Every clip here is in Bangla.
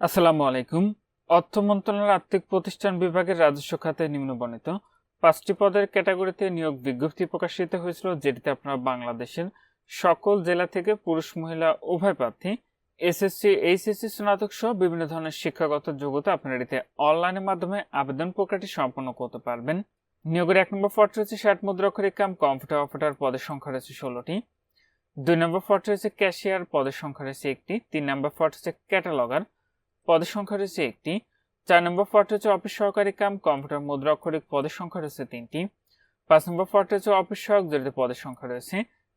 আসসালামু আলাইকুম। অর্থ মন্ত্রণালয়ের আর্থিক প্রতিষ্ঠান বিভাগের রাজস্ব খাতে নিম্নবর্ণিত 5টি পদের ক্যাটাগরিতে নিয়োগ বিজ্ঞপ্তি প্রকাশিত হয়েছিল, যেটিতে আপনারা বাংলাদেশের সকল জেলা থেকে পুরুষ মহিলা উভয় প্রার্থী এসএসসি এইচএসসি স্নাতক সহ বিভিন্ন ধরনের শিক্ষাগত যোগ্যতা আপনারা এটিতে অনলাইনের মাধ্যমে আবেদন প্রক্রিয়াটি সম্পন্ন করতে পারবেন। নিয়োগের 1 নম্বর পদ রয়েছে 60 মুদ্রাক্ষরিক কাম কম্পিউটার অপারেটর, পদের সংখ্যা রয়েছে 16টি। 2 নম্বর পদ রয়েছে ক্যাশিয়ার, পদের সংখ্যা রয়েছে 1টি। 3 নম্বর পদ রয়েছে ক্যাটালগার, পদের সংখ্যা রয়েছে 1টি। 4 নম্বর পদ রয়েছে অফিস সহকারী কাম কম্পিউটার মুদ্রা অক্ষরিক, পদের সংখ্যা রয়েছে 3টি। 5 নম্বর পদ রয়েছে অফিস সহায়ক, যেটিতে পদের সংখ্যা রয়েছে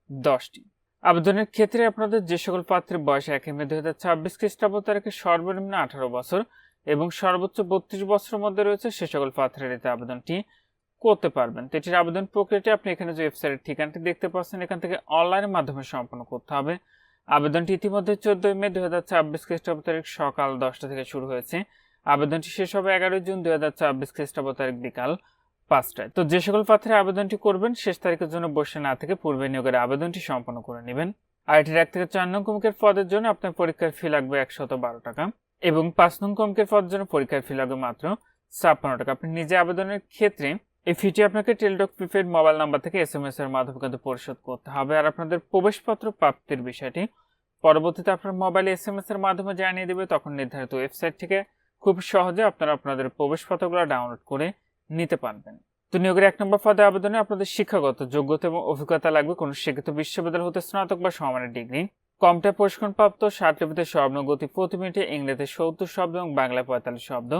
10টি। আবেদনের ক্ষেত্রে আপনাদের যে সকল প্রার্থীর বয়স 1 মে 2026 খ্রিস্টাব্দ তারিখে সর্বনিম্ন 18 বছর এবং সর্বোচ্চ 32 বছরের মধ্যে রয়েছে, সে সকল প্রার্থীরা এতে আবেদনটি করতে পারবেন। তো এটির আবেদন প্রক্রিয়াটি আপনি এখানে যে ওয়েবসাইটের ঠিকানাটি দেখতে পাচ্ছেন, এখান থেকে অনলাইনের মাধ্যমে সম্পন্ন করতে হবে। আবেদনটি ইতিমধ্যে 14 মে 2026 খ্রিস্টাব্দ তারিখ সকাল 10টা থেকে শুরু হয়েছে। আবেদনটি শেষ হবে 11 জুন 2026 খ্রিস্টাব্দ তারিখ বিকাল 5টায়। তো যে সকল প্রার্থীরা আবেদনটি করবেন, শেষ তারিখের জন্য বসে না থেকে পূর্বে নিয়োগের আবেদনটি সম্পন্ন করে নেবেন। আর এটির 1 থেকে 4 নং ক্রমিকের পদের জন্য আপনার পরীক্ষার ফি লাগবে 112 টাকা এবং 5 নং ক্রমিকের পদের জন্য পরীক্ষার ফি লাগবে মাত্র 56 টাকা। আপনি নিজে আবেদনের ক্ষেত্রে এই ফিটি আপনাকে টেলিটক প্রিপেড মোবাইল নাম্বার থেকে SMS এর মাধ্যমে কিন্তু পরিশোধ করতে হবে। আর আপনাদের প্রবেশপত্র প্রাপ্তির বিষয়টি পরবর্তীতে আপনার মোবাইলে SMS এর মাধ্যমে জানিয়ে দেবে। তখন নির্ধারিত ওয়েবসাইট থেকে খুব সহজে আপনারা আপনাদের প্রবেশপত্রগুলো ডাউনলোড করে নিতে পারবেন। তো নিয়োগের 1 নম্বর পদে আবেদনে আপনাদের শিক্ষাগত যোগ্যতা এবং অভিজ্ঞতা লাগবে কোনো শিক্ষিত বিশ্ববিদ্যালয় হতে স্নাতক বা সমমানের ডিগ্রি, কম্পিউটার প্রশিক্ষণপ্রাপ্ত, ষাটলিপিতে সর্বানুগ গতি প্রতি মিনিটে ইংরেজিতে 70 শব্দ এবং বাংলায় 45 শব্দ,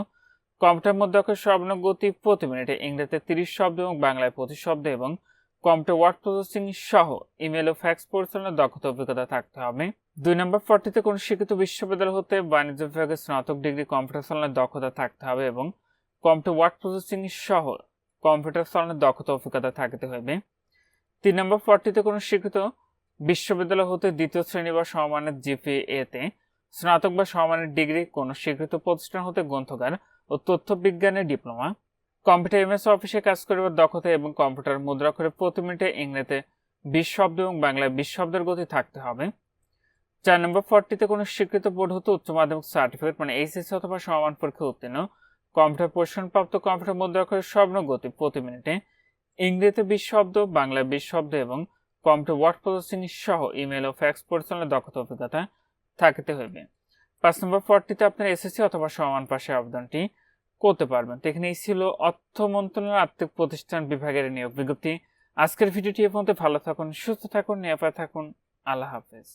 কম্পিউটার মধ্যে অক্ষর সর্বানুগ গতি প্রতি মিনিটে ইংরেজিতে 30 শব্দ এবং বাংলায় 25 শব্দ এবং কম্পিউটার ওয়ার্ড প্রসেসিং সহ ইমেল ও ফ্যাক্স পরিচালনার দক্ষতা অভিজ্ঞতা থাকতে হবে। 2 নম্বর পদটিতে কোনো শিক্ষিত বিশ্ববিদ্যালয় হতে বাণিজ্য বিভাগে স্নাতক ডিগ্রি কম্পিউটার চালানোর দক্ষতা থাকতে হবে এবং কম্পিউটার ওয়ার্ড প্রসেসিং সহ কম্পিউটার চালানোর দক্ষতা অভিজ্ঞতা থাকতে হবে। 3 নম্বর পদটিতে কোনো শিক্ষিত বিশ্ববিদ্যালয় হতে দ্বিতীয় শ্রেণী বা সমমানের GPA-তে স্নাতক বা সমমানের ডিগ্রি, কোনো স্বীকৃত প্রতিষ্ঠান হতে গ্রন্থাগার ও তথ্য বিজ্ঞানের ডিপ্লোমা, কম্পিউটার MS অফিসে কাজ করার দক্ষতা এবং কম্পিউটার মুদ্রাক্ষরে প্রতি মিনিটে ইংরেজিতে 20 শব্দ এবং বাংলায় 20 শব্দের গতি থাকতে হবে। 4 নম্বর পদটিতে কোনো স্বীকৃত বোর্ড হতে উচ্চ মাধ্যমিক সার্টিফিকেট মানে HSC অথবা সমান পরীক্ষা উত্তীর্ণ, কম্পিউটার প্রশিক্ষণপ্রাপ্ত, কম্পিউটার মুদ্রাক্ষরের সর্বানুগ গতি প্রতি মিনিটে ইংরেজিতে 20 শব্দ, বাংলায় 20 শব্দ এবং কম্পিউটার ওয়ার্ড প্রসেসিং সহ ইমেল ও ফ্যাক্স পরিচালনার দক্ষতা অভিজ্ঞতা থাকতে হবে। 5 নম্বর পদটিতে আপনার SSC অথবা সমান পাশে আবেদনটি করতে পারবেন। তো এখানে এই ছিল অর্থ মন্ত্রণালয়ের আর্থিক প্রতিষ্ঠান বিভাগের নিয়োগ বিজ্ঞপ্তি। আজকের ভিডিওটি এ পর্যন্ত। ভালো থাকুন, সুস্থ থাকুন, নিরাপদে থাকুন। আল্লাহ হাফেজ।